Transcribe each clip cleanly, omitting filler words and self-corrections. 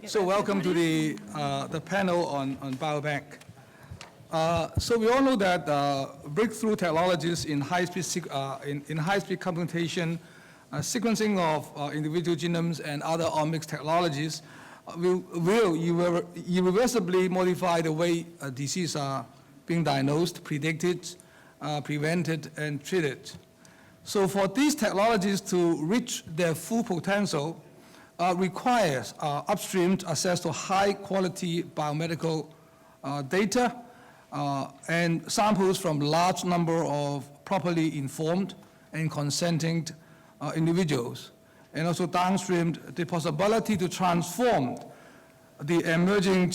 So welcome to the panel on Biobank. So we all know that breakthrough technologies in high-speed computation, sequencing of individual genomes and other omics technologies will irreversibly modify the way diseases are being diagnosed, predicted, prevented, and treated. So for these technologies to reach their full potential, requires upstream access to high-quality biomedical data and samples from large number of properly informed and consenting individuals, and also downstream the possibility to transform the emerging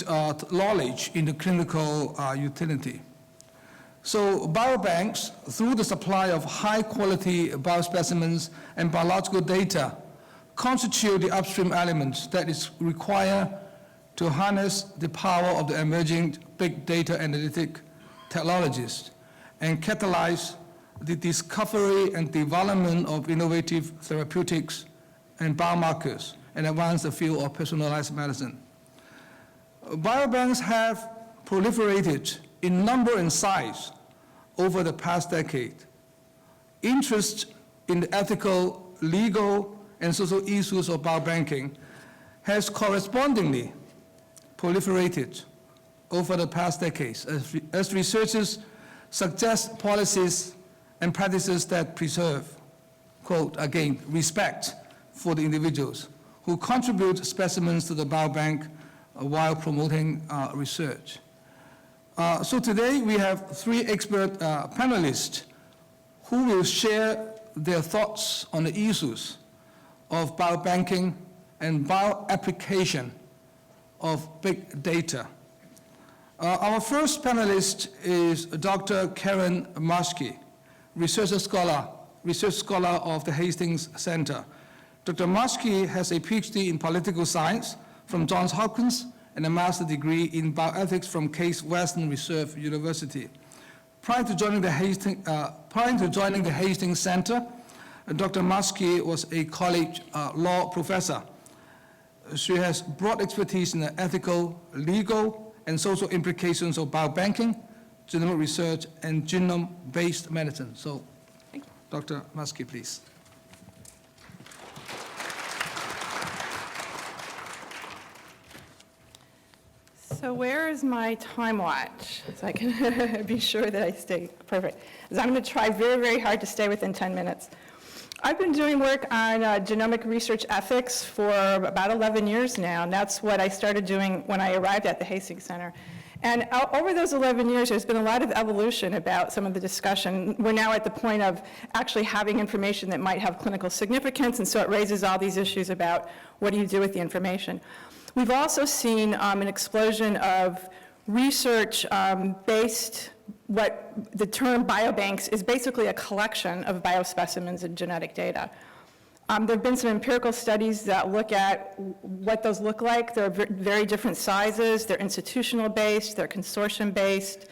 knowledge into clinical utility. So biobanks, through the supply of high-quality biospecimens and biological data, constitute the upstream elements that is required to harness the power of the emerging big data analytic technologies and catalyze the discovery and development of innovative therapeutics and biomarkers and advance the field of personalized medicine. Biobanks have proliferated in number and size over the past decade. Interest in the ethical, legal, and social issues of biobanking has correspondingly proliferated over the past decades as researchers suggest policies and practices that preserve, quote, again, respect for the individuals who contribute specimens to the biobank while promoting research. So today we have three expert panelists who will share their thoughts on the issues of biobanking and bioapplication of big data. Our first panelist is Dr. Karen Maschke, research scholar of the Hastings Center. Dr. Maschke has a PhD in political science from Johns Hopkins and a master's degree in bioethics from Case Western Reserve University. Prior to joining the Hastings Center, Dr. Maschke was a college law professor. She has broad expertise in the ethical, legal, and social implications of biobanking, genomic research, and genome-based medicine. So, Dr. Maschke, please. So where is my time watch? So I can be sure that I stay perfect. Because I'm going to try very, very hard to stay within 10 minutes. I've been doing work on genomic research ethics for about 11 years now, and that's what I started doing when I arrived at the Hastings Center. And over those 11 years, there's been a lot of evolution about some of the discussion. We're now at the point of actually having information that might have clinical significance, and so it raises all these issues about what do you do with the information. We've also seen an explosion of research based, what the term biobanks is basically a collection of biospecimens and genetic data. There have been some empirical studies that look at what those look like. They're very different sizes. They're institutional based, they're consortium based.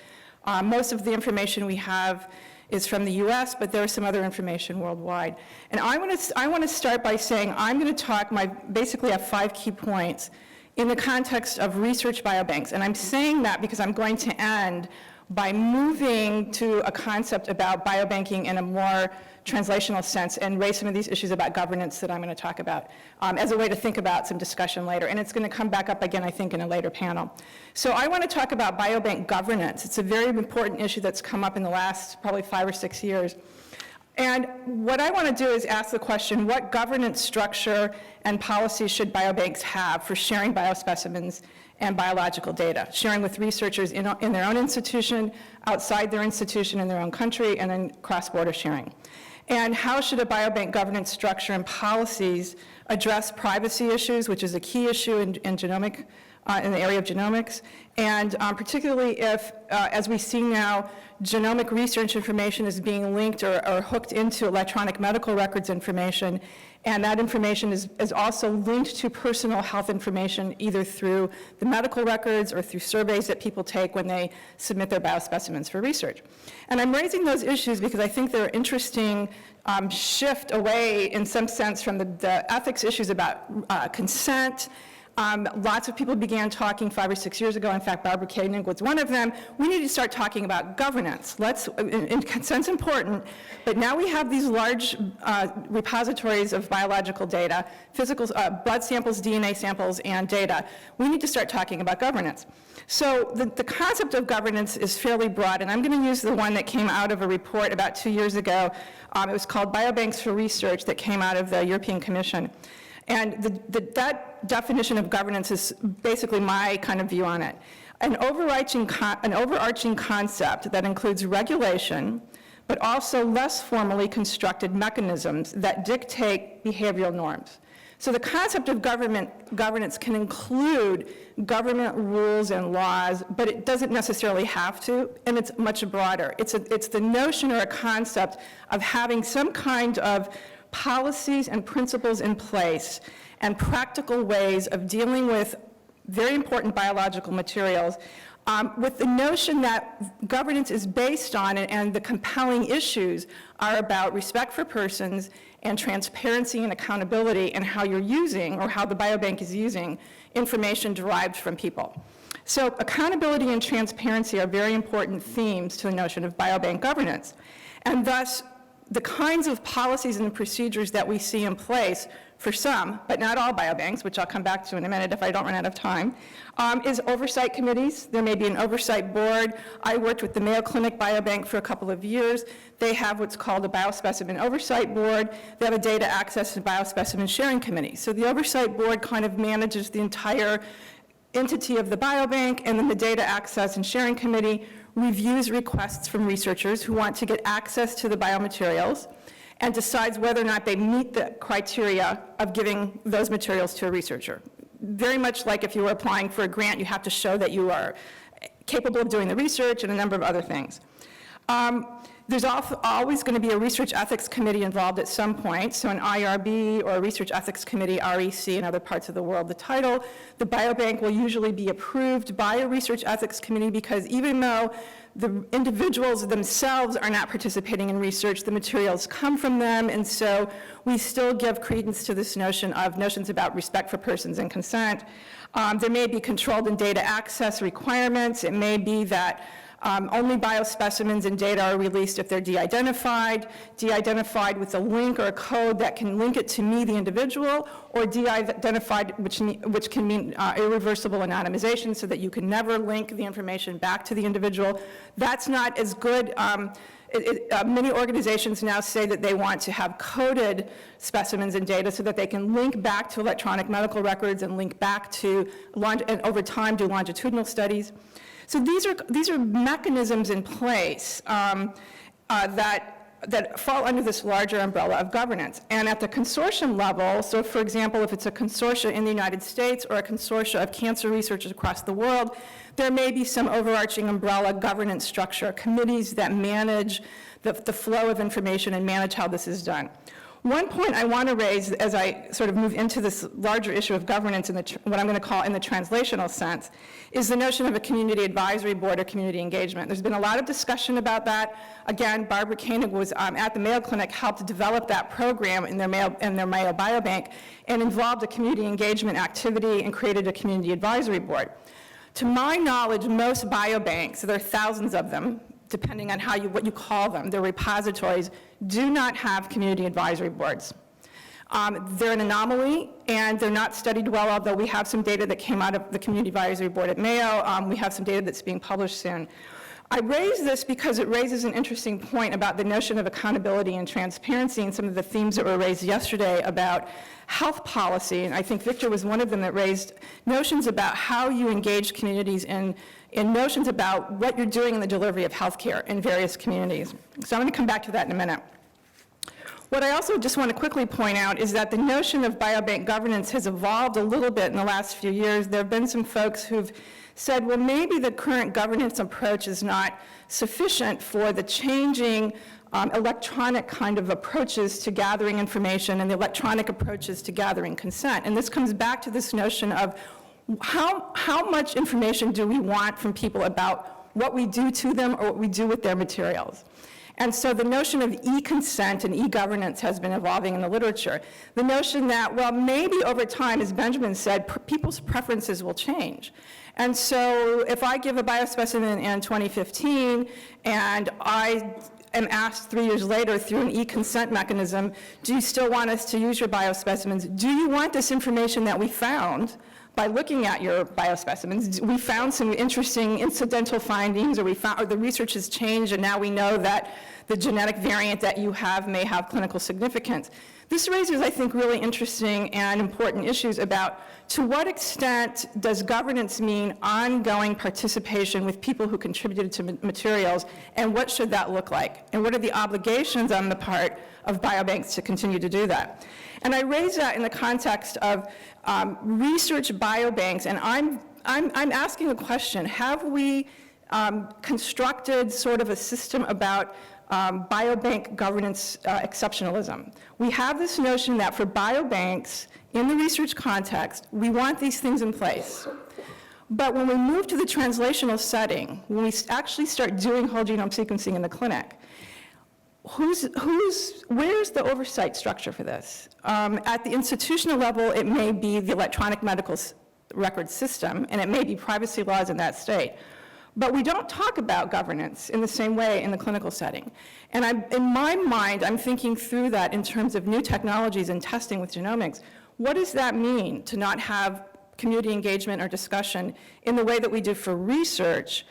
Most of the information we have is from the US, but there's some other information worldwide. And I want to start by saying I'm going to talk, basically have 5 key points in the context of research biobanks. And I'm saying that because I'm going to end by moving to a concept about biobanking in a more translational sense and raise some of these issues about governance that I'm going to talk about as a way to think about some discussion later. And it's going to come back up again, I think, in a later panel. So I want to talk about biobank governance. It's a very important issue that's come up in the last probably 5 or 6 years. And what I want to do is ask the question, what governance structure and policies should biobanks have for sharing biospecimens and biological data, sharing with researchers in their own institution, outside their institution, in their own country, and then cross-border sharing? And how should a biobank governance structure and policies address privacy issues, which is a key issue in genomic, in the area of genomics, and particularly if, as we see now, genomic research information is being linked or hooked into electronic medical records information, and that information is also linked to personal health information, either through the medical records or through surveys that people take when they submit their biospecimens for research. And I'm raising those issues because I think they're an interesting shift away, in some sense, from the ethics issues about consent, Lots of people began talking 5 or 6 years ago. In fact, Barbara Koenig was one of them. We need to start talking about governance. In consent's important, but now we have these large repositories of biological data, physical blood samples, DNA samples, and data. We need to start talking about governance. So the concept of governance is fairly broad, and I'm going to use the one that came out of a report about 2 years ago. It was called Biobanks for Research, that came out of the European Commission. And that definition of governance is basically my kind of view on it. An overarching concept that includes regulation, but also less formally constructed mechanisms that dictate behavioral norms. So the concept of governance can include government rules and laws, but it doesn't necessarily have to, and it's much broader. It's the notion or a concept of having some kind of policies and principles in place and practical ways of dealing with very important biological materials, with the notion that governance is based on, and the compelling issues are about respect for persons and transparency and accountability, and how you're using, or how the biobank is using, information derived from people. So accountability and transparency are very important themes to the notion of biobank governance. And thus, the kinds of policies and procedures that we see in place for some, but not all biobanks, which I'll come back to in a minute if I don't run out of time, is oversight committees. There may be an oversight board. I worked with the Mayo Clinic Biobank for a couple of years. They have what's called a biospecimen oversight board. They have a data access and biospecimen sharing committee. So the oversight board kind of manages the entire entity of the biobank, and then the data access and sharing committee reviews requests from researchers who want to get access to the biomaterials and decides whether or not they meet the criteria of giving those materials to a researcher. Very much like if you were applying for a grant, you have to show that you are capable of doing the research and a number of other things. There's always going to be a research ethics committee involved at some point, so an IRB or a research ethics committee, REC, in other parts of the world. The title, the biobank will usually be approved by a research ethics committee, because even though the individuals themselves are not participating in research, the materials come from them, and so we still give credence to this notions about respect for persons and consent. There may be controlled and data access requirements. It may be that only biospecimens and data are released if they're de-identified with a link or a code that can link it to me, the individual, or de-identified, which can mean irreversible anonymization, so that you can never link the information back to the individual. That's not as good. Many organizations now say that they want to have coded specimens and data so that they can link back to electronic medical records and link back to, and over time, do longitudinal studies. So these are mechanisms in place that fall under this larger umbrella of governance. And at the consortium level, so for example, if it's a consortia in the United States or a consortia of cancer researchers across the world, there may be some overarching umbrella governance structure, committees that manage the flow of information and manage how this is done. One point I want to raise as I sort of move into this larger issue of governance in what I'm going to call in the translational sense is the notion of a community advisory board or community engagement. There's been a lot of discussion about that. Again, Barbara Koenig was at the Mayo Clinic, helped develop that program in their Mayo Biobank, and involved a community engagement activity and created a community advisory board. To my knowledge, most biobanks, there are thousands of them, depending on what you call them, their repositories, do not have community advisory boards. They're an anomaly, and they're not studied well, although we have some data that came out of the community advisory board at Mayo. We have some data that's being published soon. I raise this because it raises an interesting point about the notion of accountability and transparency and some of the themes that were raised yesterday about health policy, and I think Victor was one of them that raised notions about how you engage communities in notions about what you're doing in the delivery of healthcare in various communities. So I'm going to come back to that in a minute. What I also just want to quickly point out is that the notion of biobank governance has evolved a little bit in the last few years. There have been some folks who've said, well, maybe the current governance approach is not sufficient for the changing electronic kind of approaches to gathering information and the electronic approaches to gathering consent. And this comes back to this notion of how much information do we want from people about what we do to them or what we do with their materials. And so the notion of e-consent and e-governance has been evolving in the literature. The notion that, well, maybe over time, as Benjamin said, people's preferences will change. And so if I give a biospecimen in 2015 and I am asked 3 years later through an e-consent mechanism, do you still want us to use your biospecimens? Do you want this information that we found by looking at your biospecimens? We found some interesting incidental findings, or the research has changed, and now we know that the genetic variant that you have may have clinical significance. This raises, I think, really interesting and important issues about to what extent does governance mean ongoing participation with people who contributed to materials, and what should that look like? And what are the obligations on the part of biobanks to continue to do that? And I raise that in the context of research biobanks, and I'm asking the question, have we constructed sort of a system about biobank governance exceptionalism? We have this notion that for biobanks, in the research context, we want these things in place. But when we move to the translational setting, when we actually start doing whole genome sequencing in the clinic, where's the oversight structure for this? At the institutional level, it may be the electronic medical record system, and it may be privacy laws in that state. But we don't talk about governance in the same way in the clinical setting. And in my mind, I'm thinking through that in terms of new technologies and testing with genomics. What does that mean to not have community engagement or discussion in the way that we do for research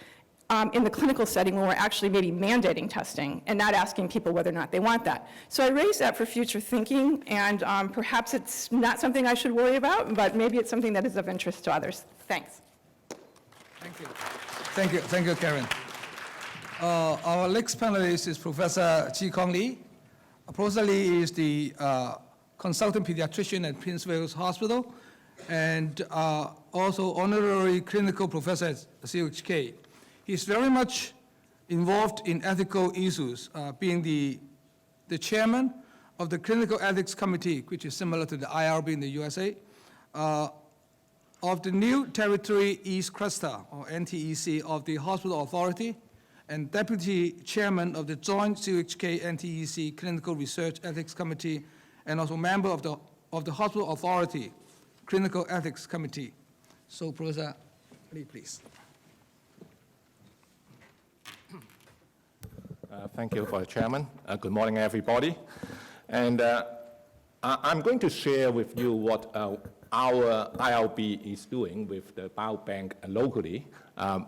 in the clinical setting when we're actually maybe mandating testing and not asking people whether or not they want that? So I raise that for future thinking, and perhaps it's not something I should worry about, but maybe it's something that is of interest to others. Thanks. Thank you. Thank you, Karen. Our next panelist is Professor Chi Kong Lee. Professor Lee is the consultant pediatrician at Prince Wales Hospital and also honorary clinical professor at CUHK. He's very much involved in ethical issues, being the chairman of the Clinical Ethics Committee, which is similar to the IRB in the USA, of the New Territory East Cluster, or NTEC, of the Hospital Authority, and deputy chairman of the joint CUHK-NTEC Clinical Research Ethics Committee, and also member of the Hospital Authority Clinical Ethics Committee. So, Professor Lee, please. Thank you for the chairman. Good morning, everybody. And I'm going to share with you what our IRB is doing with the biobank locally,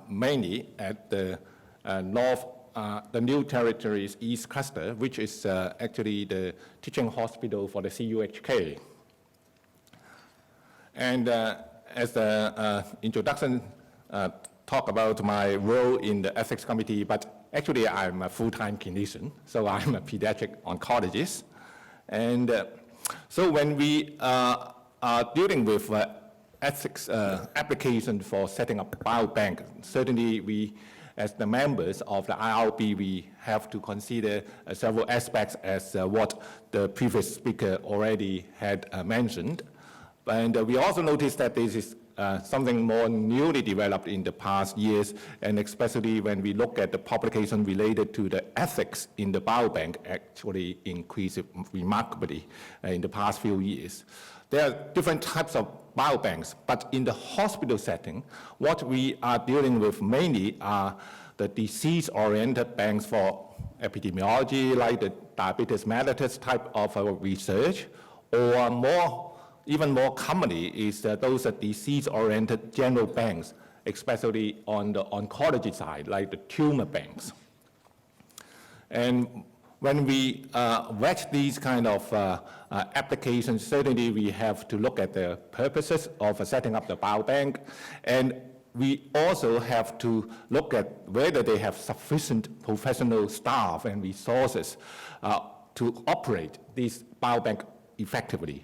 mainly at the the New Territories East Cluster, which is actually the teaching hospital for the CUHK. And as the introduction talk about my role in the ethics committee, but actually I'm a full-time clinician, so I'm a pediatric oncologist. And so when we are dealing with ethics application for setting up a biobank, certainly we, as the members of the IRB, we have to consider several aspects as what the previous speaker already had mentioned. And we also noticed that this is something more newly developed in the past years, and especially when we look at the publication related to the ethics in the biobank actually increased remarkably in the past few years. There are different types of biobanks, but in the hospital setting, what we are dealing with mainly are the disease-oriented banks for epidemiology, like the diabetes mellitus type of research, or even more commonly is those disease-oriented general banks, especially on the oncology side, like the tumor banks. And when we watch these kind of applications, certainly we have to look at the purposes of setting up the biobank, and we also have to look at whether they have sufficient professional staff and resources to operate this biobank effectively.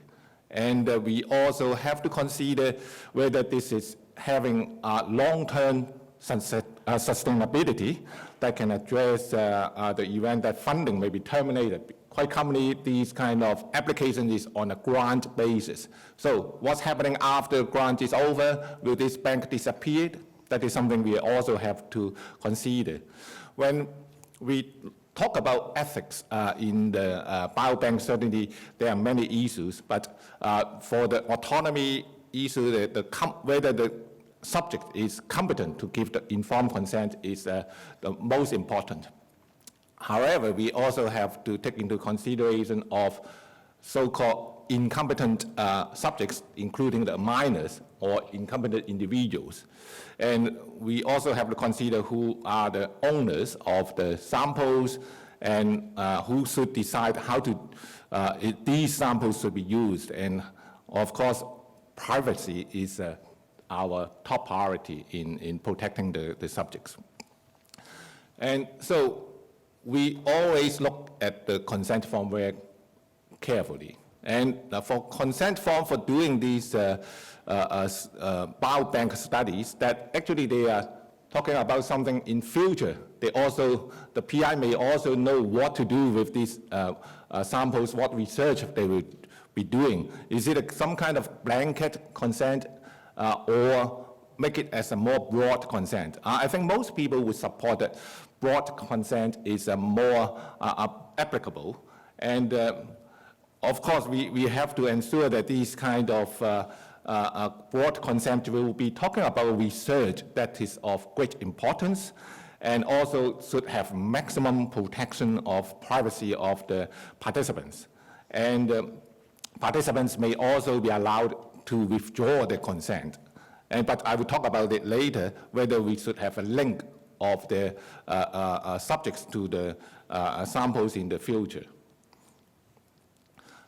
And we also have to consider whether this is having long-term sustainability that can address the event that funding may be terminated. Quite commonly, these kind of application is on a grant basis. So what's happening after grant is over? Will this bank disappear? That is something we also have to consider. When we talk about ethics in the biobank, certainly there are many issues, but for the autonomy issue, whether the subject is competent to give the informed consent is the most important. However, we also have to take into consideration of so-called incompetent subjects, including the minors or incompetent individuals. And we also have to consider who are the owners of the samples and who should decide how to, these samples should be used. And of course, privacy is our top priority in protecting the subjects. And so we always look at the consent form very carefully. And for consent form for doing these biobank studies, that actually they are talking about something in future. They also, the PI may also know what to do with these samples, what research they will be doing. Is it some kind of blanket consent or make it as a more broad consent? I think most people would support that broad consent is more applicable. And of course, we have to ensure that these kind of broad consent will be talking about research that is of great importance and also should have maximum protection of privacy of the participants. And participants may also be allowed to withdraw their consent. But I will talk about it later, whether we should have a link of the subjects to the samples in the future.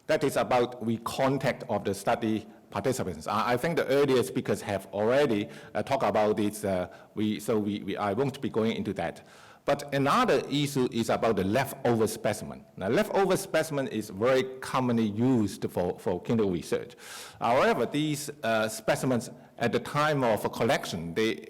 That is about the contact of the study participants. I think the earlier speakers have already talked about this, I won't be going into that. But another issue is about the leftover specimen. Now, leftover specimen is very commonly used for clinical research. However, these specimens at the time of collection, they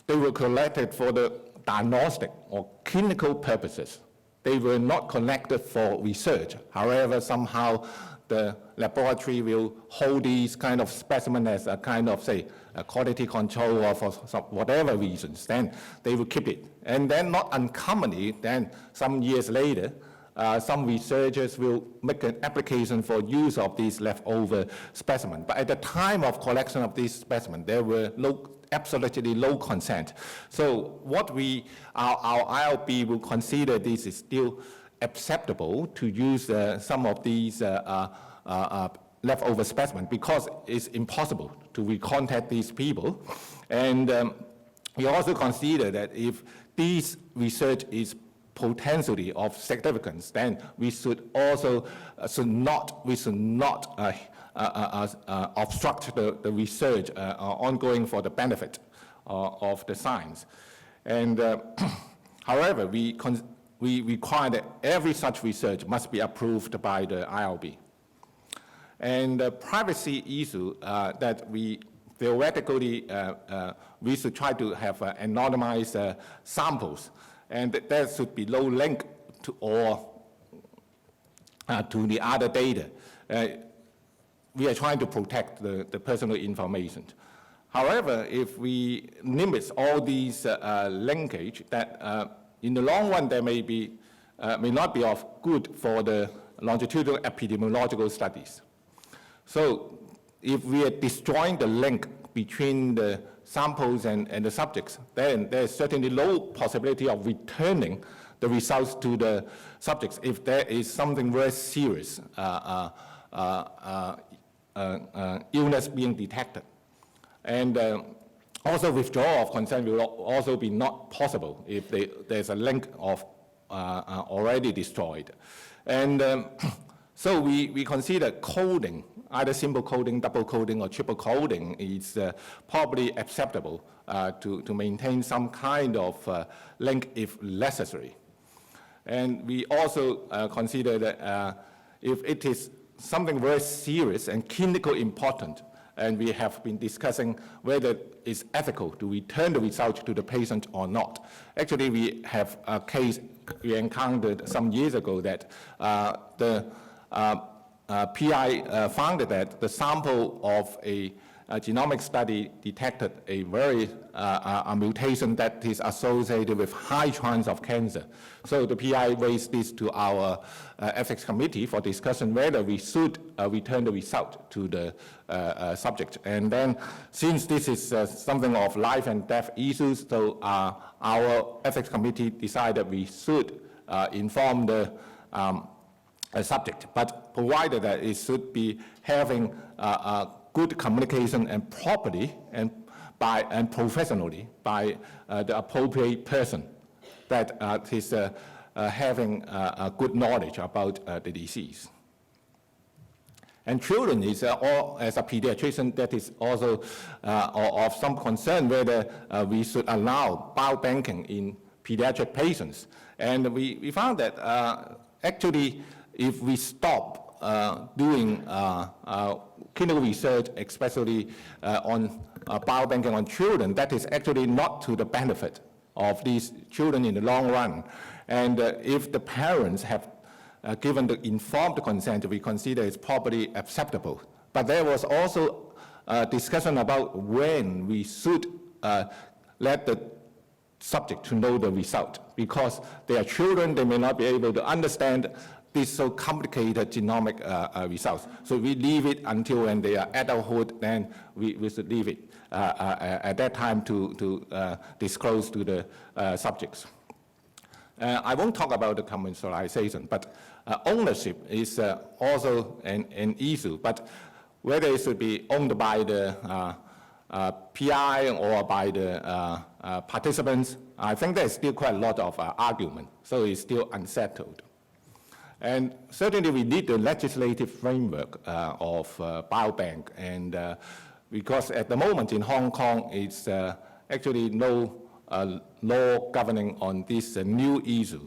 were collected for the diagnostic or clinical purposes. They were not collected for research. However, somehow the laboratory will hold these kind of specimens as a kind of, say, a quality control or for some whatever reasons. Then they will keep it. And then not uncommonly, then some years later, some researchers will make an application for use of these leftover specimens. But at the time of collection of these specimens, there were absolutely low consent. So what our ILB will consider this is still acceptable to use some of these leftover specimens because it's impossible to recontact these people. And we also consider that if this research is potentially of significance, then we should also not obstruct the research ongoing for the benefit of the science. And however, we require that every such research must be approved by the ILB. And the privacy issue that we theoretically, we should try to have anonymized samples, and there should be no link to to the other data. We are trying to protect the personal information. However, if we limit all these linkage, that in the long run there may not be of good for the longitudinal epidemiological studies. So if we are destroying the link between the samples and the subjects, then there's certainly low possibility of returning the results to the subjects if there is something very serious illness being detected. And also withdrawal of consent will also be not possible if there's a link of already destroyed. And so we consider coding, either simple coding, double coding, or triple coding is probably acceptable to maintain some kind of link if necessary. And we also consider that if it is something very serious and clinically important, and we have been discussing whether it's ethical to return the result to the patient or not. Actually, we have a case we encountered some years ago that the PI found that the sample of a genomic study detected a very a mutation that is associated with high chance of cancer. So the PI raised this to our ethics committee for discussion whether we should return the result to the subject. And then, since this is something of life and death issues, so our ethics committee decided we should inform the subject, but provided that it should be having good communication and properly and professionally by the appropriate person that is having good knowledge about the disease. And children is, as a pediatrician, that is also of some concern whether we should allow biobanking in pediatric patients. And we found that actually, if we stop doing clinical research, especially on biobanking on children, that is actually not to the benefit of these children in the long run. And if the parents have given the informed consent, we consider it's probably acceptable. But there was also discussion about when we should let the subject to know the result, because they are children, they may not be able to understand these so complicated genomic results. So we leave it until when they are adulthood, then we should leave it at that time to disclose to the subjects. I won't talk about the commercialization, but ownership is also an issue. But whether it should be owned by the PI or by the participants, I think there's still quite a lot of argument, so it's still unsettled. And certainly we need the legislative framework of Biobank, and because at the moment in Hong Kong, it's actually no law governing on this new issue.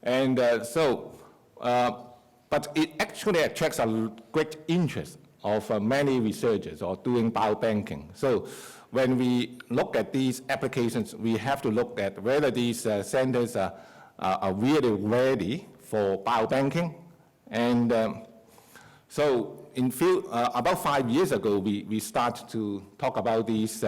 And but it actually attracts a great interest of many researchers or doing biobanking. So when we look at these applications, we have to look at whether these centers are really ready for biobanking. And so in about 5 years ago, we started to talk about these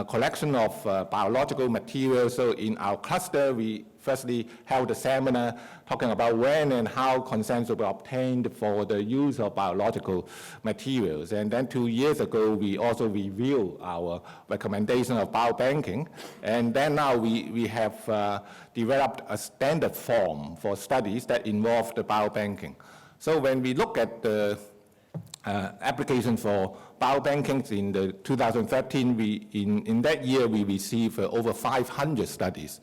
collection of biological materials. So in our cluster, we firstly held a seminar talking about when and how consents will be obtained for the use of biological materials. And then 2 years ago, we also reviewed our recommendation of biobanking. And then now we have developed a standard form for studies that involve the biobanking. So when we look at the application for biobanking in the 2013, in that year we received over 500 studies.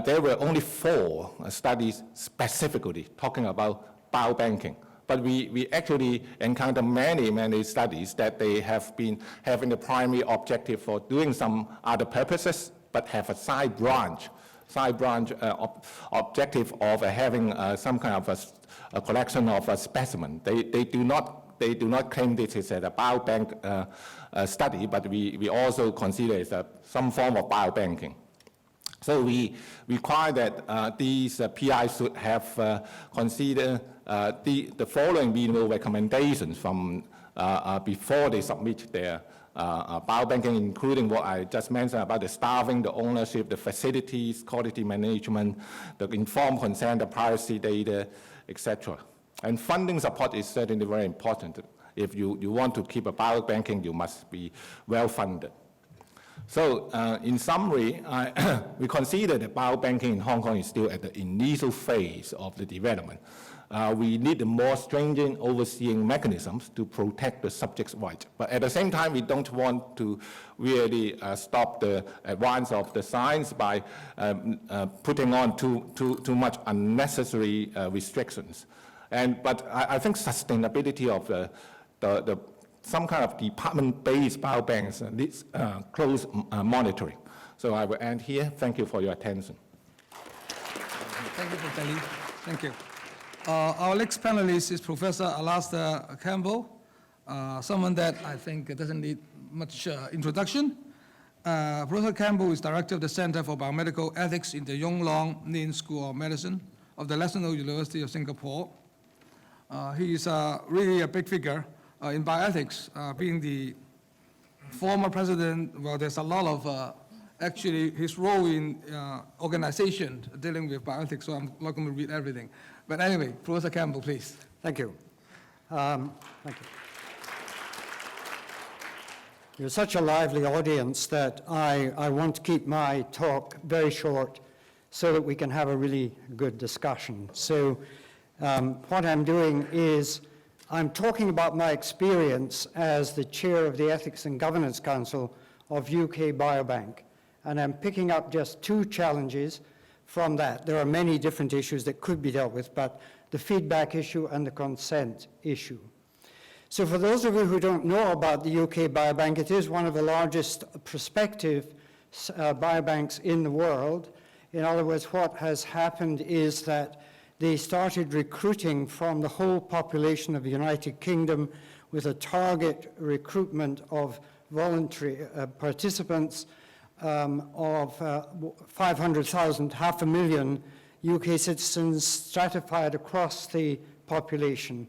There were only 4 studies specifically talking about biobanking. But we actually encounter many studies that they have been having the primary objective for doing some other purposes, but have a side branch objective of having some kind of a collection of a specimen. They do not claim this is a biobank study, but we also consider it some form of biobanking. So we require that these PIs should have considered the following minimal recommendations from before they submit their biobanking, including what I just mentioned about the staffing, the ownership, the facilities, quality management, the informed consent, the privacy data, etc. And funding support is certainly very important. If you want to keep a biobanking, you must be well funded. So in summary, we consider that biobanking in Hong Kong is still at the initial phase of the development. We need more stringent overseeing mechanisms to protect the subject's rights. But at the same time, we don't want to really stop the advance of the science by putting on too much unnecessary restrictions. But I think sustainability of some kind of department-based biobanks needs close monitoring. So I will end here. Thank you for your attention. Thank you, Dr. Lee. Thank you. Our next panelist is Professor Alastair Campbell, someone that I think doesn't need much introduction. Professor Campbell is director of the Center for Biomedical Ethics in the Yong School of Medicine of the National University of Singapore. He is really a big figure in bioethics, being the former president, well, there's a lot of, actually, his role in organization dealing with bioethics, so I'm not going to read everything. But anyway, Professor Campbell, please. Thank you. Thank you. You're such a lively audience that I want to keep my talk very short so that we can have a really good discussion. So what I'm doing is I'm talking about my experience as the chair of the Ethics and Governance Council of UK Biobank. And I'm picking up just two challenges from that. There are many different issues that could be dealt with, but the feedback issue and the consent issue. So for those of you who don't know about the UK Biobank, it is one of the largest prospective biobanks in the world. In other words, what has happened is that they started recruiting from the whole population of the United Kingdom with a target recruitment of voluntary participants of 500,000, 500,000 UK citizens stratified across the population.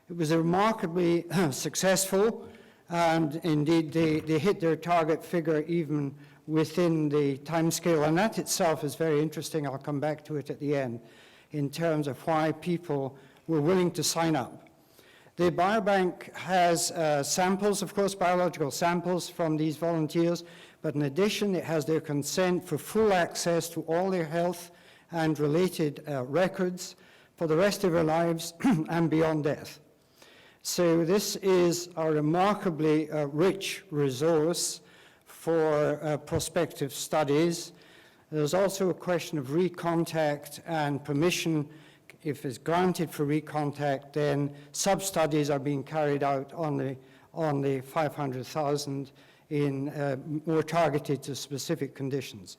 It was remarkably successful, and indeed they hit their target figure even within the timescale, and that itself is very interesting. I'll come back to it at the end in terms of why people were willing to sign up. The biobank has samples, of course, biological samples from these volunteers, but in addition, it has their consent for full access to all their health and related records for the rest of their lives and beyond death. So this is a remarkably rich resource for prospective studies. There's also a question of recontact and permission. If it's granted for recontact, then sub-studies are being carried out on the 500,000 in more targeted to specific conditions.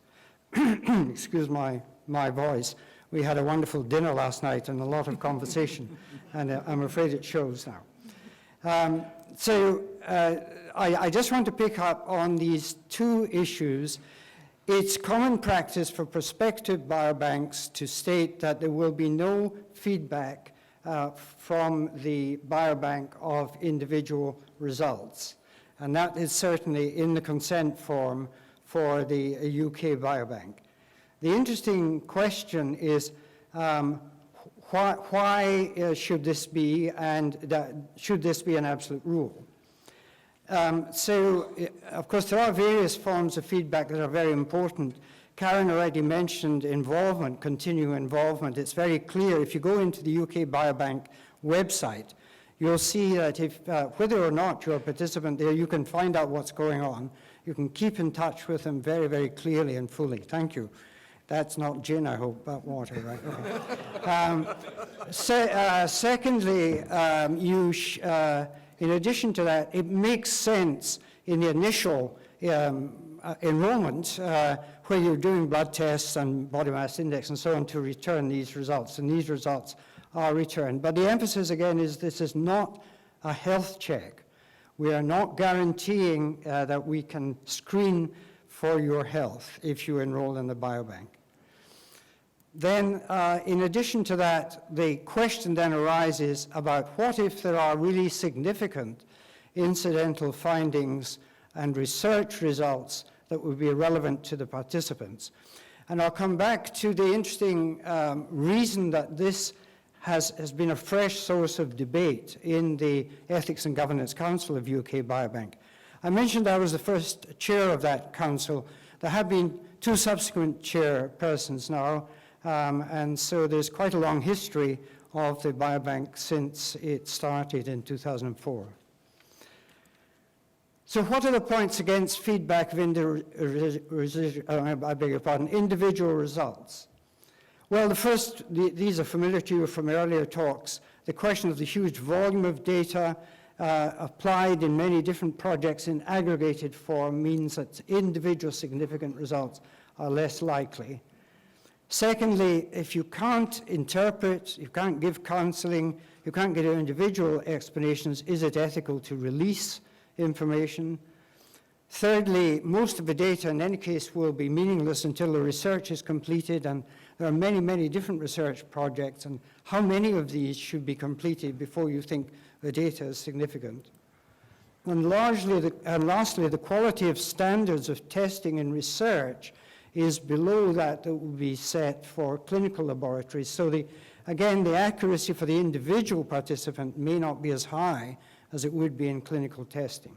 Excuse my voice. We had a wonderful dinner last night and a lot of conversation, and I'm afraid it shows now. I just want to pick up on these two issues. It's common practice for prospective biobanks to state that there will be no feedback from the biobank of individual results. And that is certainly in the consent form for the UK Biobank. The interesting question is why should this be, and should this be an absolute rule? Of course, there are various forms of feedback that are very important. Karen already mentioned involvement, continuing involvement. It's very clear if you go into the UK Biobank website, you'll see that whether or not you're a participant there, you can find out what's going on. You can keep in touch with them very, very clearly and fully. Thank you. That's not gin, I hope, but water, right? Okay. Secondly, in addition to that, it makes sense in the initial enrollment where you're doing blood tests and body mass index and so on to return these results, and these results are returned. But the emphasis again is this is not a health check. We are not guaranteeing that we can screen for your health if you enroll in the biobank. Then, in addition to that, the question then arises about what if there are really significant incidental findings and research results that would be relevant to the participants. And I'll come back to the interesting reason that this has been a fresh source of debate in the Ethics and Governance Council of UK Biobank. I mentioned I was the first chair of that council. There have been two subsequent chairpersons now, and so there's quite a long history of the biobank since it started in 2004. So what are the points against feedback of individual results? Well, the first, these are familiar to you from earlier talks, the question of the huge volume of data applied in many different projects in aggregated form means that individual significant results are less likely. Secondly, if you can't interpret, you can't give counseling, you can't get individual explanations, is it ethical to release information? Thirdly, most of the data in any case will be meaningless until the research is completed, and there are many, many different research projects, and how many of these should be completed before you think the data is significant. And lastly, the quality of standards of testing and research is below that would be set for clinical laboratories. So again, the accuracy for the individual participant may not be as high as it would be in clinical testing.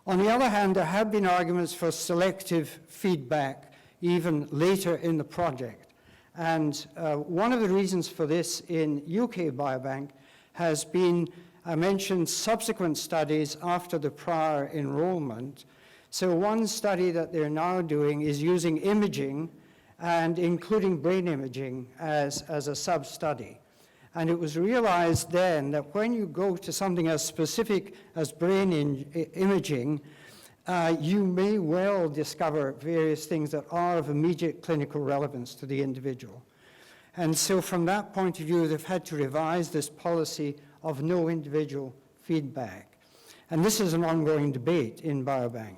On the other hand, there have been arguments for selective feedback even later in the project. And one of the reasons for this in UK Biobank has been, I mentioned, subsequent studies after the prior enrollment. So one study that they're now doing is using imaging and including brain imaging as a sub-study. And it was realized then that when you go to something as specific as brain imaging, you may well discover various things that are of immediate clinical relevance to the individual. And so from that point of view, they've had to revise this policy of no individual feedback. And this is an ongoing debate in Biobank.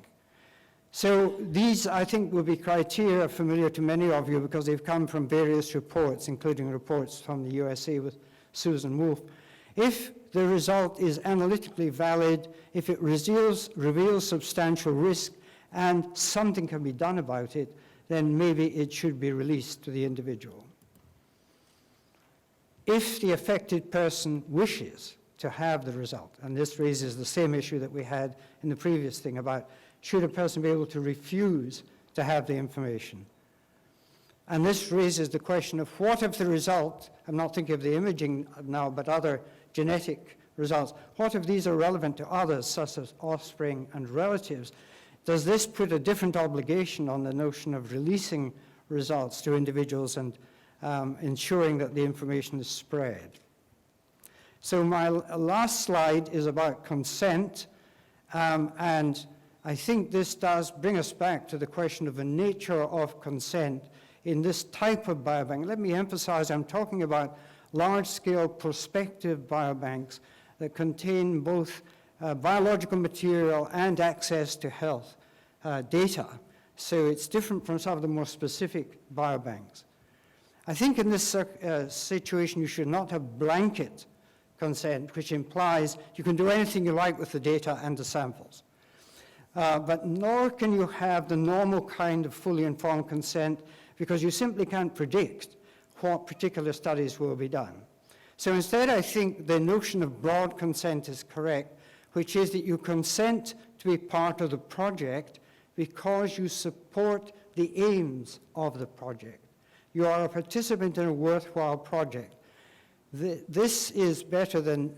So these, I think, will be criteria familiar to many of you because they've come from various reports, including reports from the USA with Susan Wolf. If the result is analytically valid, if it reveals substantial risk and something can be done about it, then maybe it should be released to the individual. If the affected person wishes to have the result, and this raises the same issue that we had in the previous thing about should a person be able to refuse to have the information? And this raises the question of what if the result, I'm not thinking of the imaging now, but other genetic results, what if these are relevant to others, such as offspring and relatives? Does this put a different obligation on the notion of releasing results to individuals and ensuring that the information is spread? So my last slide is about consent, and I think this does bring us back to the question of the nature of consent in this type of biobank. Let me emphasize, I'm talking about large-scale prospective biobanks that contain both biological material and access to health data. So it's different from some of the more specific biobanks. I think in this situation, you should not have blanket consent, which implies you can do anything you like with the data and the samples. But nor can you have the normal kind of fully informed consent because you simply can't predict what particular studies will be done. So instead, I think the notion of broad consent is correct, which is that you consent to be part of the project because you support the aims of the project. You are a participant in a worthwhile project. This is better than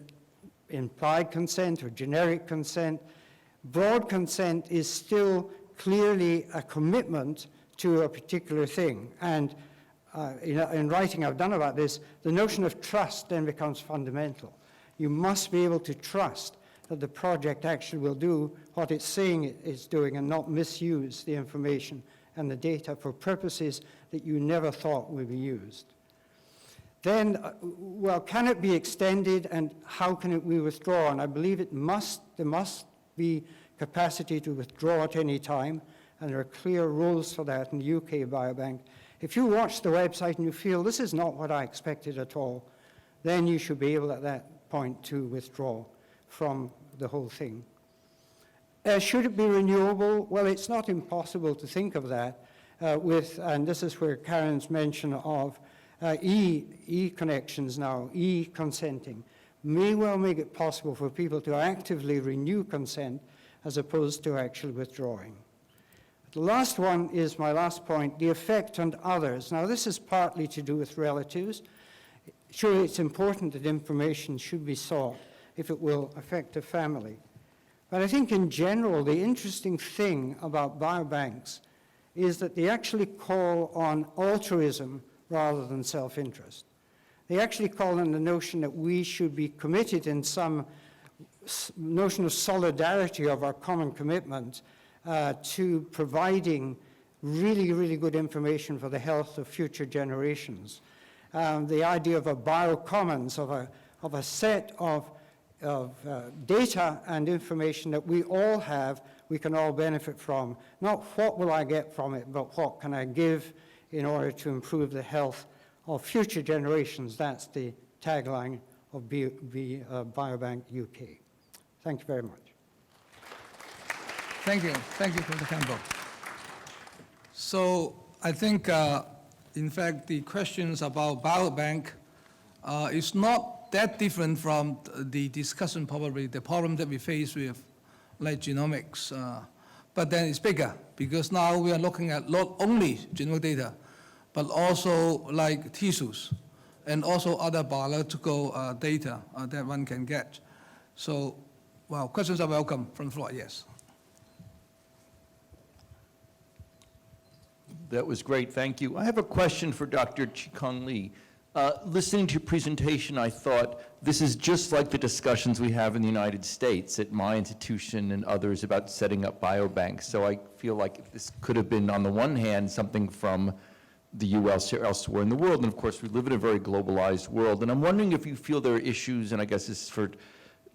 implied consent or generic consent. Broad consent is still clearly a commitment to a particular thing. And in writing I've done about this, the notion of trust then becomes fundamental. You must be able to trust that the project actually will do what it's saying it's doing and not misuse the information and the data for purposes that you never thought would be used. Then, well, can it be extended and how can it be withdrawn? I believe there must be capacity to withdraw at any time, and there are clear rules for that in the UK Biobank. If you watch the website and you feel this is not what I expected at all, then you should be able at that point to withdraw from the whole thing. Should it be renewable? Well, it's not impossible to think of that and this is where Karen's mention of e-connections now, e-consenting, may well make it possible for people to actively renew consent as opposed to actually withdrawing. The last one is my last point, the effect on others. Now, this is partly to do with relatives. Surely it's important that information should be sought if it will affect a family. But I think in general, the interesting thing about biobanks is that they actually call on altruism rather than self-interest. They actually call on the notion that we should be committed in some notion of solidarity of our common commitment to providing really, really good information for the health of future generations. The idea of a biocommons, of a set of data and information that we all have, we can all benefit from. Not what will I get from it, but what can I give in order to improve the health of future generations. That's the tagline of Biobank UK. Thank you very much. Thank you, Professor Campbell. So I think, in fact, the questions about Biobank is not that different from the discussion, probably the problem that we face with like genomics, but then it's bigger because now we are looking at not only genomic data, but also like tissues and also other biological data that one can get. So, well, questions are welcome from the floor, yes. That was great, thank you. I have a question for Dr. Chi-Kong Lee. Listening to your presentation, I thought this is just like the discussions we have in the United States at my institution and others about setting up biobanks. So I feel like this could have been, on the one hand, something from the US or elsewhere in the world. And of course, we live in a very globalized world. And I'm wondering if you feel there are issues, and I guess this is for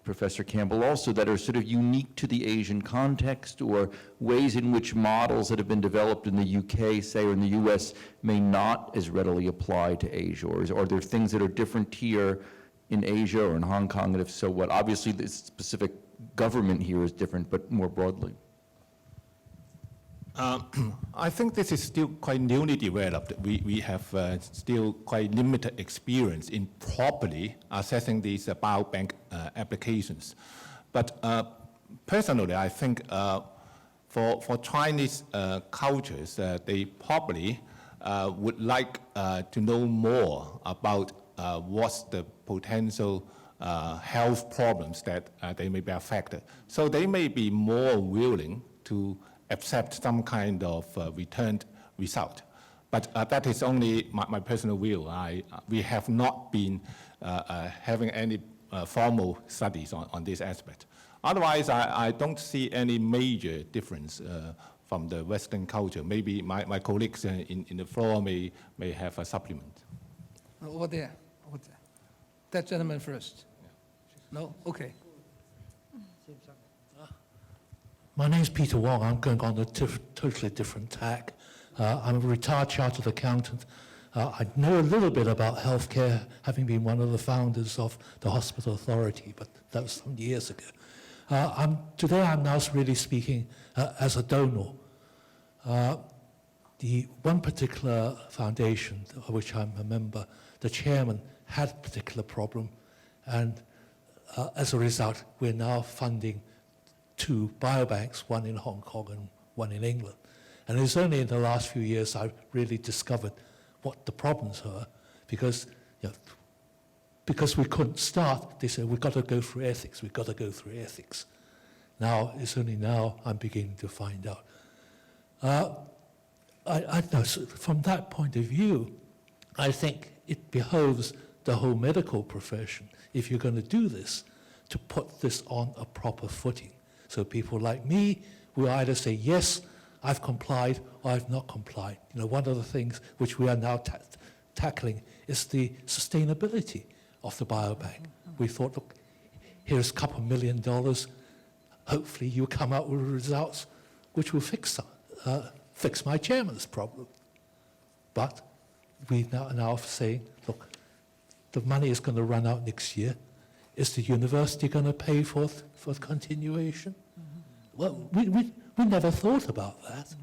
Professor Campbell also, that are sort of unique to the Asian context, or ways in which models that have been developed in the UK, say, or in the US may not as readily apply to Asia, or are there things that are different here in Asia or in Hong Kong, and if so, what? Obviously, the specific government here is different, but more broadly. I think this is still quite newly developed. We have still quite limited experience in properly assessing these biobank applications. But personally, I think for Chinese cultures, they probably would like to know more about what's the potential health problems that they may be affected. So they may be more willing to accept some kind of returned result. But that is only my personal view. We have not been having any formal studies on this aspect. Otherwise, I don't see any major difference from the Western culture. Maybe my colleagues in the floor may have a supplement. Over there. That gentleman first. No? Okay. My name's Peter Wong. I'm going on a totally different tack. I'm a retired chartered accountant. I know a little bit about healthcare, having been one of the founders of the Hospital Authority, but that was some years ago. Today I'm now really speaking as a donor. The one particular foundation of which I'm a member, the chairman had a particular problem, and as a result, we're now funding 2 biobanks, one in Hong Kong and one in England. And it's only in the last few years I've really discovered what the problems are, because we couldn't start. They said, we've got to go through ethics, we've got to go through ethics. Now, it's only now I'm beginning to find out. I know, so from that point of view, I think it behoves the whole medical profession, if you're going to do this, to put this on a proper footing. So people like me will either say, yes, I've complied, or I've not complied. One of the things which we are now tackling is the sustainability of the biobank. We thought, look, here's a couple $1 million. Hopefully you come out with results which will fix my chairman's problem. But we now saying, look, the money is going to run out next year. Is the university going to pay for the continuation? Well, we never thought about that.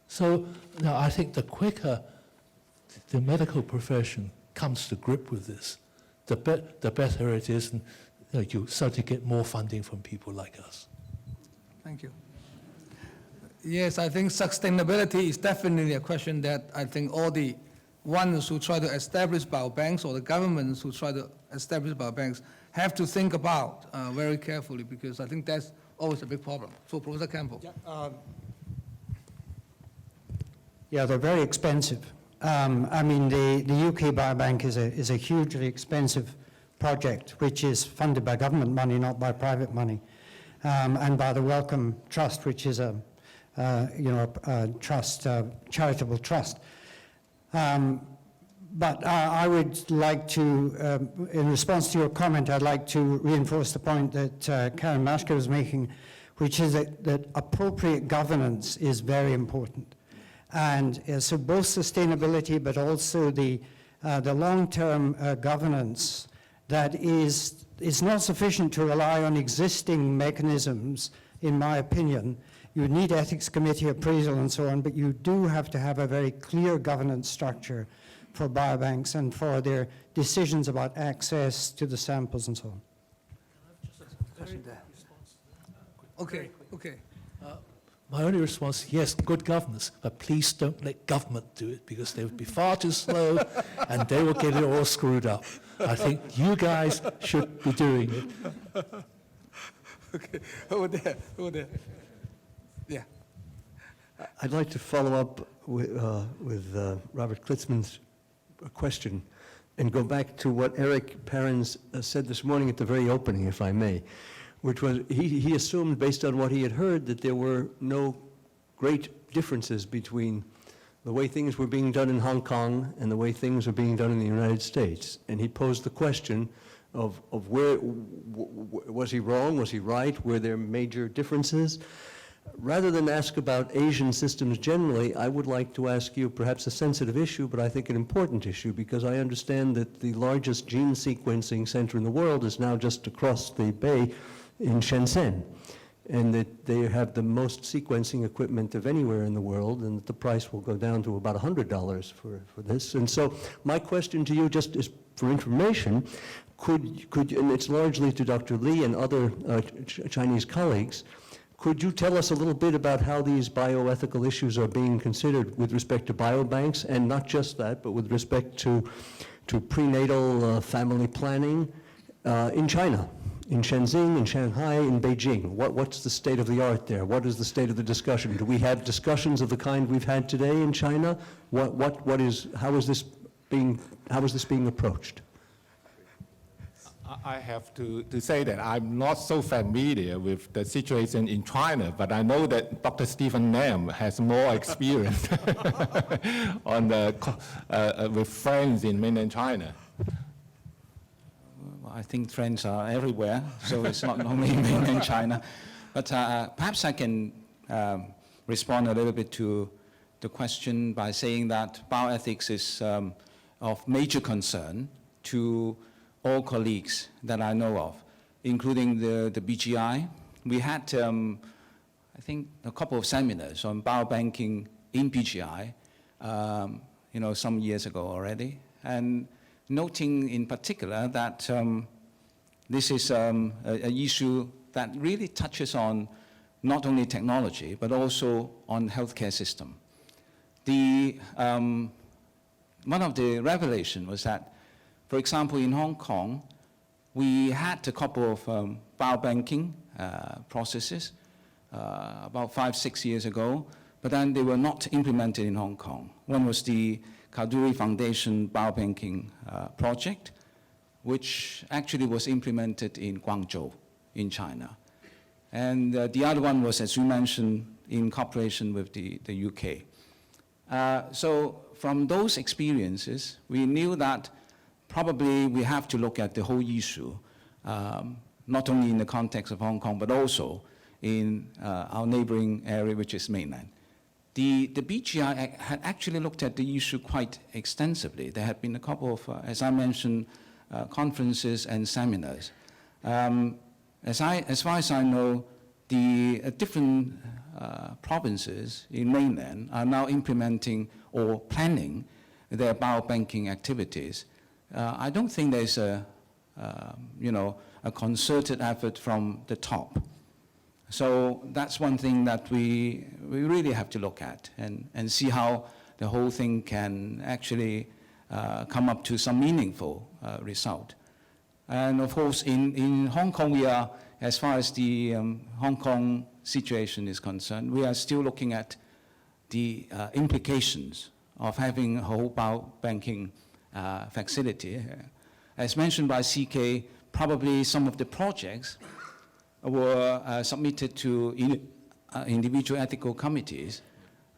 So now I think the quicker the medical profession comes to grip with this, the better it is, and you start to get more funding from people like us. Thank you. Yes, I think sustainability is definitely a question that I think all the ones who try to establish biobanks or the governments who try to establish biobanks have to think about very carefully, because I think that's always a big problem. So, Professor Campbell. Yeah, they're very expensive. I mean, the UK Biobank is a hugely expensive project, which is funded by government money, not by private money, and by the Wellcome Trust, which is a trust, charitable trust. But I would like to, in response to your comment, I'd like to reinforce the point that Karen Maschke was making, which is that appropriate governance is very important. And so both sustainability, but also the long-term governance that is not sufficient to rely on existing mechanisms, in my opinion. You need ethics committee appraisal and so on, but you do have to have a very clear governance structure for biobanks and for their decisions about access to the samples and so on. Okay, okay. My only response, yes, good governance, but please don't let government do it because they would be far too slow and they will get it all screwed up. I think you guys should be doing it. Okay, over there. Yeah. I'd like to follow up with Robert Klitzman's question and go back to what Eric Perrins said this morning at the very opening, if I may, which was he assumed, based on what he had heard, that there were no great differences between the way things were being done in Hong Kong and the way things are being done in the United States. And he posed the question of where, was he wrong, was he right, were there major differences? Rather than ask about Asian systems generally, I would like to ask you perhaps a sensitive issue, but I think an important issue, because I understand that the largest gene sequencing center in the world is now just across the bay in Shenzhen, and that they have the most sequencing equipment of anywhere in the world, and that the price will go down to about $100 for this. And so my question to you, just is for information, could and it's largely to Dr. Li and other Chinese colleagues, could you tell us a little bit about how these bioethical issues are being considered with respect to biobanks, and not just that, but with respect to prenatal family planning in China, in Shenzhen, in Shanghai, in Beijing? What's the state of the art there? What is the state of the discussion? Do we have discussions of the kind we've had today in China? How is this being approached? I have to say that I'm not so familiar with the situation in China, but I know that Dr. Stephen Nam has more experience on with friends in mainland China. Well, I think friends are everywhere, so it's not only in mainland China. But perhaps I can respond a little bit to the question by saying that bioethics is of major concern to all colleagues that I know of, including the BGI. We had, I think, a couple of seminars on biobanking in BGI, some years ago already, and noting in particular that this is an issue that really touches on not only technology, but also on healthcare system. One of the revelations was that, for example, in Hong Kong, we had a couple of biobanking processes about 5-6 years ago, but then they were not implemented in Hong Kong. One was the Kalduri Foundation biobanking project, which actually was implemented in Guangzhou in China. And the other one was, as you mentioned, in cooperation with the UK. So from those experiences, we knew that probably we have to look at the whole issue, not only in the context of Hong Kong, but also in our neighboring area, which is mainland. The BGI had actually looked at the issue quite extensively. There had been a couple of, as I mentioned, conferences and seminars. As far as I know, the different provinces in mainland are now implementing or planning their biobanking activities. I don't think there's a concerted effort from the top. So that's one thing that we really have to look at and see how the whole thing can actually come up to some meaningful result. And of course, in Hong Kong, we are, as far as the Hong Kong situation is concerned, we are still looking at the implications of having a whole biobanking facility. As mentioned by CK, probably some of the projects were submitted to individual ethical committees,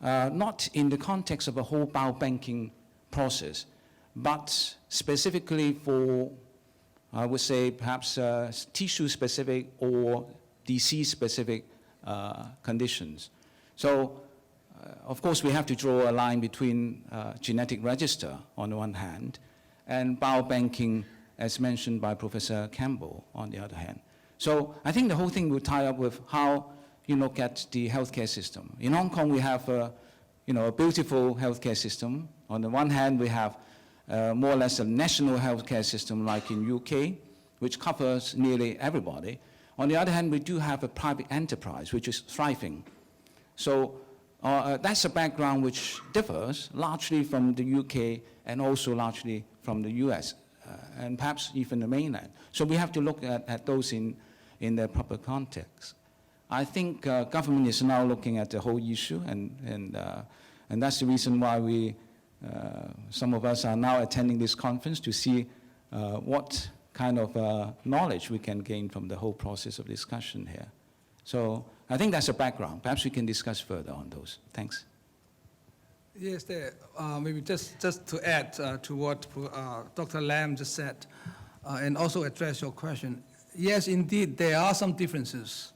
not in the context of a whole biobanking process, but specifically for, I would say, perhaps tissue-specific or disease-specific conditions. So, of course, we have to draw a line between genetic register on the one hand and biobanking, as mentioned by Professor Campbell, on the other hand. So I think the whole thing will tie up with how you look at the healthcare system. In Hong Kong, we have a beautiful healthcare system. On the one hand, we have more or less a national healthcare system like in UK, which covers nearly everybody. On the other hand, we do have a private enterprise, which is thriving. So that's a background which differs largely from the UK and also largely from the US, and perhaps even the mainland. So we have to look at those in their proper context. I think government is now looking at the whole issue, and that's the reason why we, some of us are now attending this conference to see what kind of knowledge we can gain from the whole process of discussion here. So I think that's a background. Perhaps we can discuss further on those. Thanks. Yes, maybe just to add to what Dr. Lam just said, and also address your question. Yes, indeed, there are some differences.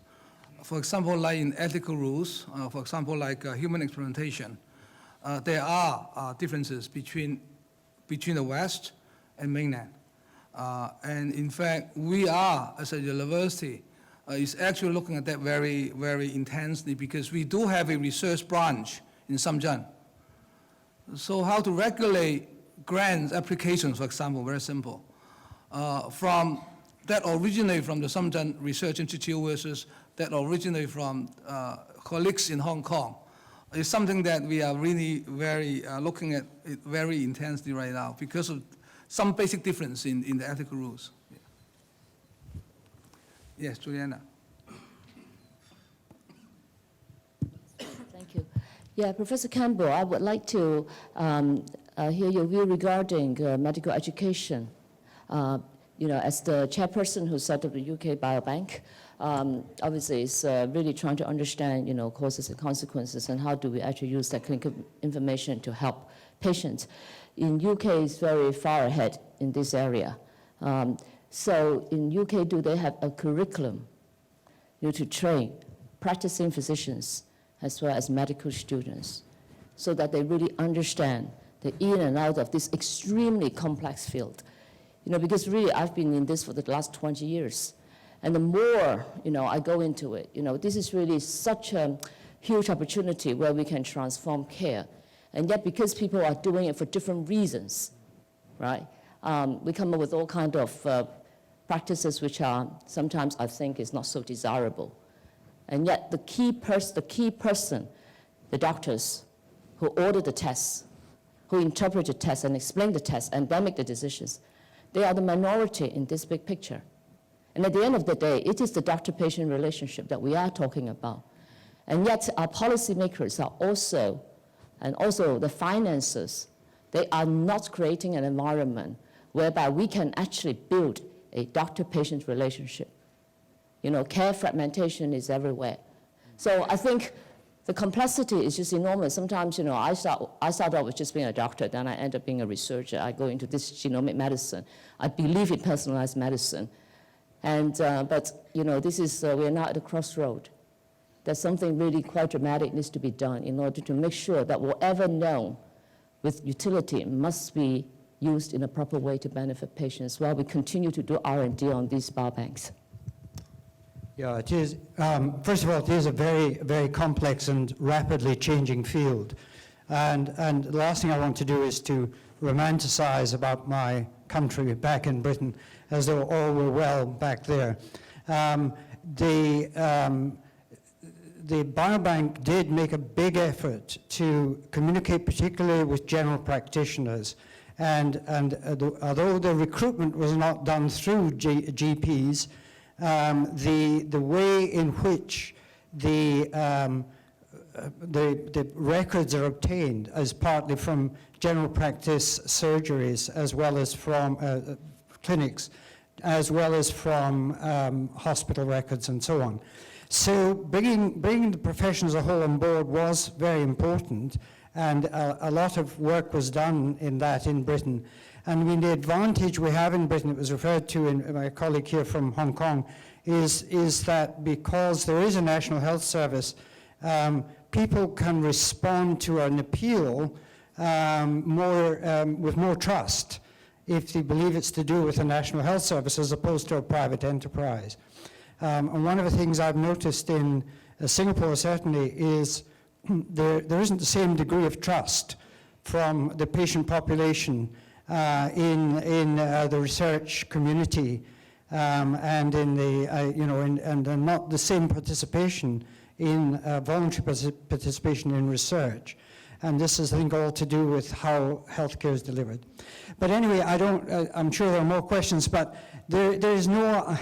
For example, like in ethical rules, for example, like human experimentation, there are differences between the West and mainland. And in fact, we are, as a university, is actually looking at that very, very intensely because we do have a research branch in Shenzhen. So how to regulate grants applications, for example, very simple. From that originate from the Shenzhen Research Institute versus that originate from colleagues in Hong Kong is something that we are really very looking at it very intensely right now because of some basic difference in the ethical rules. Yeah. Yes, Juliana. Thank you. Yeah, Professor Campbell, I would like to hear your view regarding medical education. As the chairperson who set up the UK Biobank, obviously is really trying to understand, causes and consequences and how do we actually use that clinical information to help patients. In UK, it's very far ahead in this area. So in UK, do they have a curriculum to train practicing physicians as well as medical students so that they really understand the in and out of this extremely complex field? Because really I've been in this for the last 20 years. And the more, I go into it, this is really such a huge opportunity where we can transform care. And yet because people are doing it for different reasons, right? We come up with all kinds of practices which are sometimes I think is not so desirable. And yet the key person, the doctors who order the tests, who interpret the tests and explain the tests and then make the decisions, they are the minority in this big picture. And at the end of the day, it is the doctor-patient relationship that we are talking about. And yet our policymakers are also, and also the financiers, they are not creating an environment whereby we can actually build a doctor-patient relationship. Care fragmentation is everywhere. So I think the complexity is just enormous. Sometimes, I start out with just being a doctor, then I end up being a researcher. I go into this genomic medicine. I believe in personalized medicine. And, but this is, we're now at a crossroad. There's something really quite dramatic needs to be done in order to make sure that whatever known with utility must be used in a proper way to benefit patients while we continue to do R&D on these biobanks. Yeah, it is. First of all, it is a very, very complex and rapidly changing field. And the last thing I want to do is to romanticize about my country back in Britain as though all were well back there. The Biobank did make a big effort to communicate particularly with general practitioners. And although the recruitment was not done through GPs, the way in which the records are obtained is partly from general practice surgeries as well as from clinics, as well as from hospital records and so on. So bringing the profession as a whole on board was very important, and a lot of work was done in that in Britain. And I mean, the advantage we have in Britain, it was referred to in my colleague here from Hong Kong, is that because there is a National Health Service, people can respond to an appeal with more trust if they believe it's to do with the National Health Service as opposed to a private enterprise. And one of the things I've noticed in Singapore certainly is there isn't the same degree of trust from the patient population in the research community and in the and not the same participation in voluntary participation in research. And this is, I think, all to do with how healthcare is delivered. But anyway, I'm sure there are more questions, but there is no,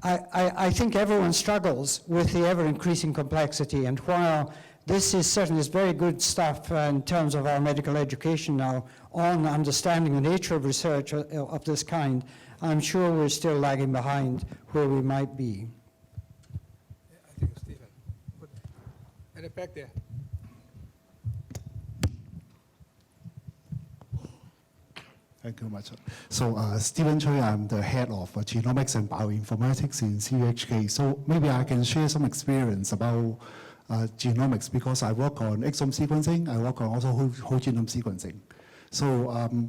I think everyone struggles with the ever-increasing complexity, and while this is certainly very good stuff in terms of our medical education now on understanding the nature of research of this kind, I'm sure we're still lagging behind where we might be. I think Stephen. At the back there. Thank you very much. So Stephen Choi, I'm the head of genomics and bioinformatics in CUHK. So maybe I can share some experience about genomics because I work on exome sequencing, I work on also whole genome sequencing. So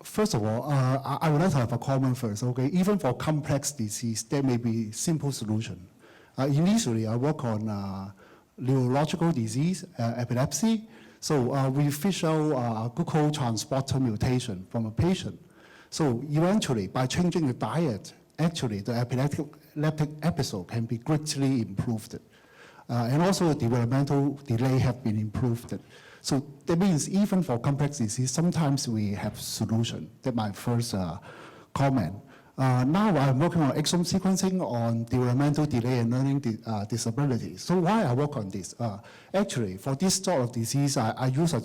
first of all, I would like to have a comment first, okay? Even for complex disease, there may be simple solution. Initially, I work on neurological disease, epilepsy. So we fish out glucose transporter mutation from a patient. So eventually, by changing the diet, actually the epileptic episode can be greatly improved. And also the developmental delay have been improved. So that means even for complex disease, sometimes we have solution. That's my first comment. Now I'm working on exome sequencing on developmental delay and learning disability. So why I work on this? Actually, for this sort of disease, I use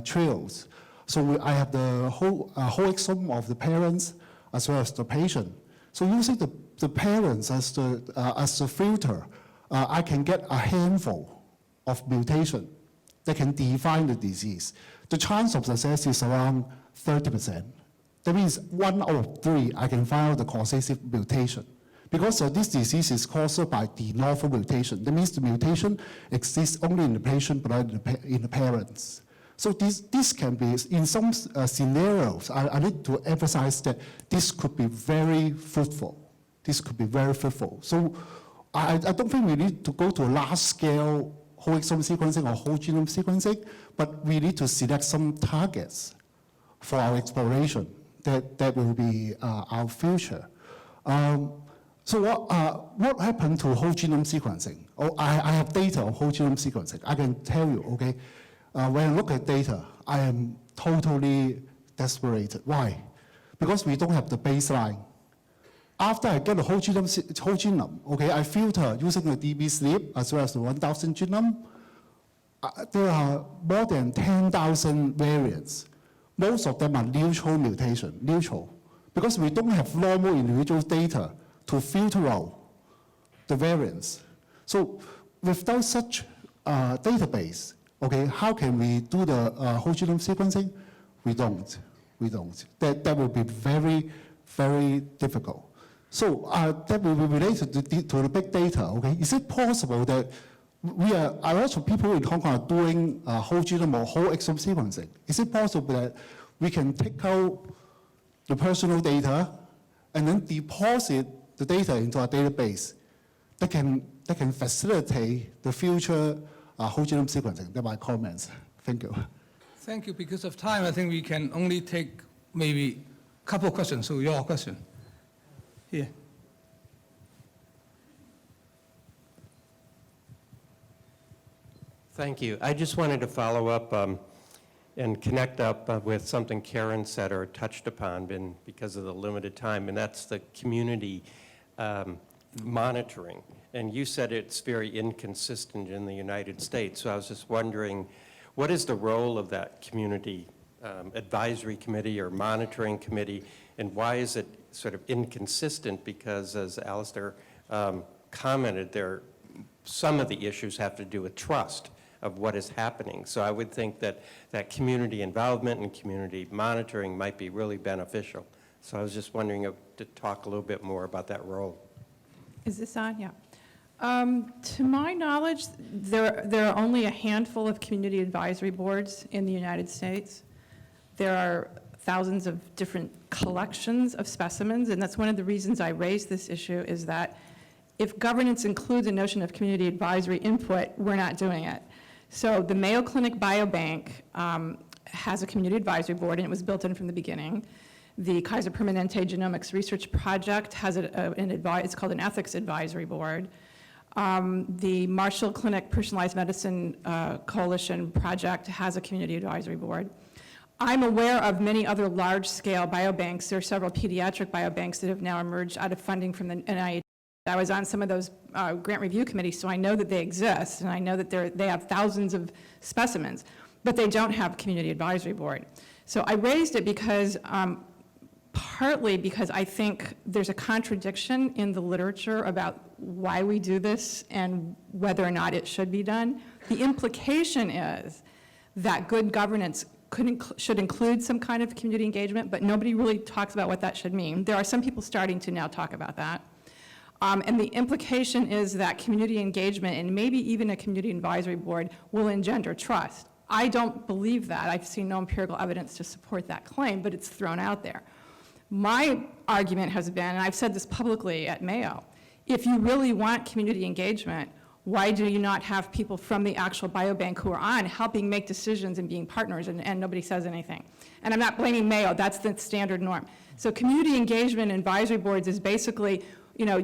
trials. So I have the whole exome of the parents as well as the patient. So using the parents as the filter, I can get a handful of mutation that can define the disease. The chance of success is around 30%. That means 1 out of 3, I can find out the causative mutation. Because this disease is caused by de novo mutation. That means the mutation exists only in the patient, but not in the parents. So this can be, in some scenarios, I need to emphasize that this could be very fruitful. This could be very fruitful. So I don't think we need to go to a large-scale whole exome sequencing or whole genome sequencing, but we need to select some targets for our exploration. That will be our future. So what happened to whole genome sequencing? Oh, I have data on whole genome sequencing. I can tell you, okay, when I look at data, I am totally desperate. Why? Because we don't have the baseline. After I get the whole genome, okay, I filter using the DB SNP as well as the 1,000 genome. There are more than 10,000 variants. Most of them are neutral mutation, neutral, because we don't have normal individual data to filter out the variants. So without such database, okay, how can we do the whole genome sequencing? We don't. That will be very, very difficult. So that will be related to the big data, okay? Is it possible that a lot of people in Hong Kong are doing whole genome or whole exome sequencing? Is it possible that we can take out the personal data and then deposit the data into a database that can facilitate the future whole genome sequencing? They're my comments. Thank you. Thank you. Because of time, I think we can only take maybe a couple of questions. So your question. Here. Thank you. I just wanted to follow up and connect up with something Karen said or touched upon because of the limited time, and that's the community monitoring. And you said it's very inconsistent in the United States, so I was just wondering, what is the role of that community advisory committee or monitoring committee, and why is it sort of inconsistent? Because as Alastair commented, some of the issues have to do with trust. of what is happening. So I would think that that community involvement and community monitoring might be really beneficial. So I was just wondering to talk a little bit more about that role. Is this on? Yeah. To my knowledge, there are only a handful of community advisory boards in the United States. There are thousands of different collections of specimens, and that's one of the reasons I raised this issue, is that if governance includes a notion of community advisory input, we're not doing it. So the Mayo Clinic Biobank has a community advisory board, and it was built in from the beginning. The Kaiser Permanente Genomics Research Project has it's called an ethics advisory board. The Marshall Clinic Personalized Medicine Coalition Project has a community advisory board. I'm aware of many other large-scale biobanks. There are several pediatric biobanks that have now emerged out of funding from the NIH. I was on some of those grant review committees, so I know that they exist, and I know that they have thousands of specimens, but they don't have a community advisory board. So I raised it because, partly because I think there's a contradiction in the literature about why we do this and whether or not it should be done. The implication is that good governance should include some kind of community engagement, but nobody really talks about what that should mean. There are some people starting to now talk about that. And the implication is that community engagement and maybe even a community advisory board will engender trust. I don't believe that. I've seen no empirical evidence to support that claim, but it's thrown out there. My argument has been, and I've said this publicly at Mayo, if you really want community engagement, why do you not have people from the actual biobank who are on helping make decisions and being partners, and nobody says anything? And I'm not blaming Mayo, that's the standard norm. So community engagement and advisory boards is basically,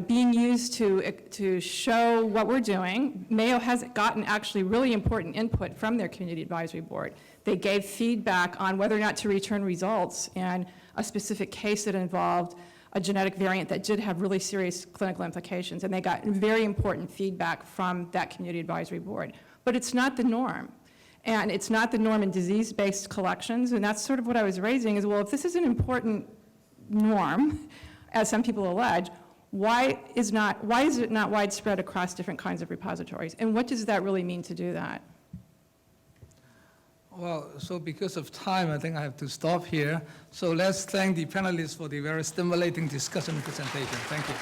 being used to show what we're doing. Mayo has gotten actually really important input from their community advisory board. They gave feedback on whether or not to return results and a specific case that involved a genetic variant that did have really serious clinical implications, and they got very important feedback from that community advisory board. But it's not the norm. And it's not the norm in disease-based collections, and that's sort of what I was raising is, well, if this is an important norm, as some people allege, why is it not widespread across different kinds of repositories? And what does that really mean to do that? Well, so because of time, I think I have to stop here. So let's thank the panelists for the very stimulating discussion and presentation. Thank you.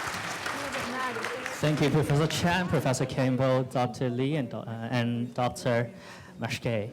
Thank you, Professor Chan, Professor Campbell, Dr. Lee, and Dr. Maschke.